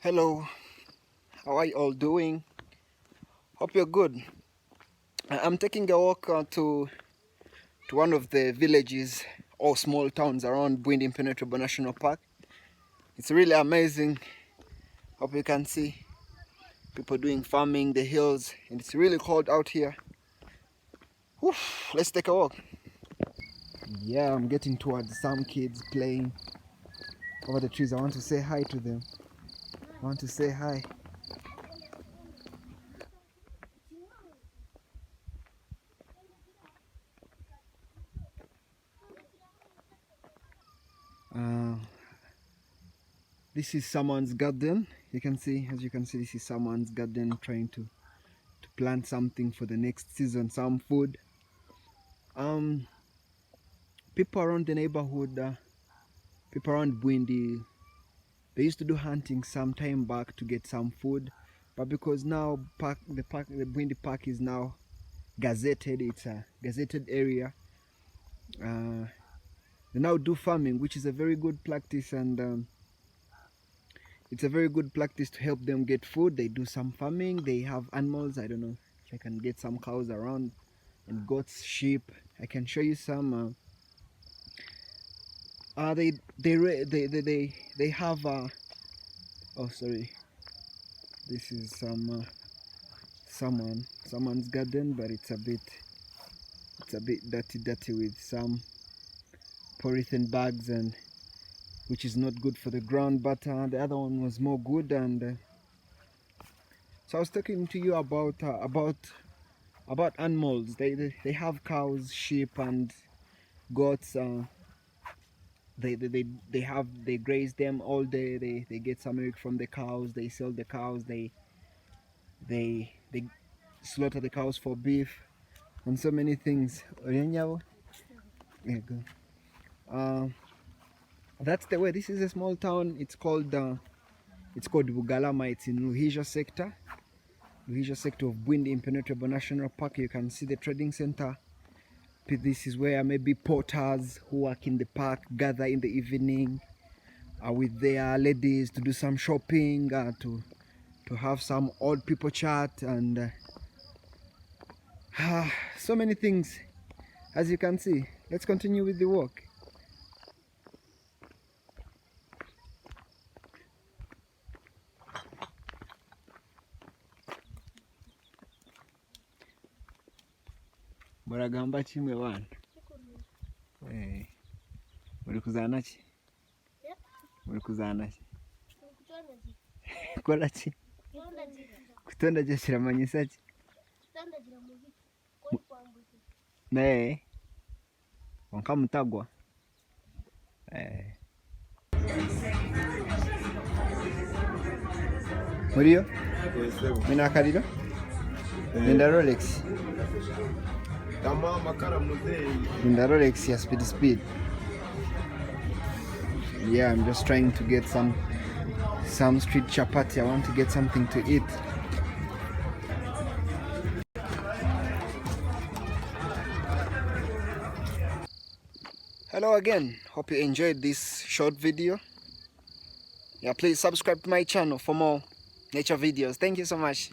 Hello, how are you all doing? Hope you're good. I'm taking a walk to one of the villages or small towns around Bwindi Impenetrable National Park. It's really amazing. Hope you can see people doing farming, the hills, and it's really cold out here. Whew, let's take a walk. Yeah, I'm getting towards some kids playing over the trees. I want to say hi to them. I want to say hi. This is someone's garden. As you can see, this is someone's garden trying to plant something for the next season, some food. People around the neighborhood, people around Bwindi, they used to do hunting some time back to get some food, but because now the Bwindi Park is now gazetted, it's a gazetted area. They now do farming, which is a very good practice, and it's a very good practice to help them get food. They do some farming. They have animals. I don't know if I can get some cows around, and goats, sheep. I can show you some. They have. Oh, sorry. This is someone's garden, but it's a bit dirty with some polythene bags, and which is not good for the ground. But the other one was more good, and so I was talking to you about animals. They have cows, sheep, and goats. They graze them all day. They get some milk from the cows. They sell the cows. They slaughter the cows for beef and so many things. There you go. That's the way. This is a small town. It's called Bugalama. It's in Ruhija sector of Bwindi Impenetrable National Park. You can see the trading center. This is where maybe porters who work in the park gather in the evening with their ladies to do some shopping, to have some old people chat, and so many things, as you can see. Let's continue with the walk. Muragamba kimwe bana? Muri kuzana ki? Muri kuzana ki? Kola ki? Kutondagira kiramanyisa ki? Kutondagira mu biti. Ko kwambuza. Wanka mutagwa. Muriyo? Mina kalira? Nenda Rolex. In the Rolex, yeah, speed. Yeah, I'm just trying to get some street chapati. I want to get something to eat. Hello again. Hope you enjoyed this short video. Yeah, please subscribe to my channel for more nature videos. Thank you so much.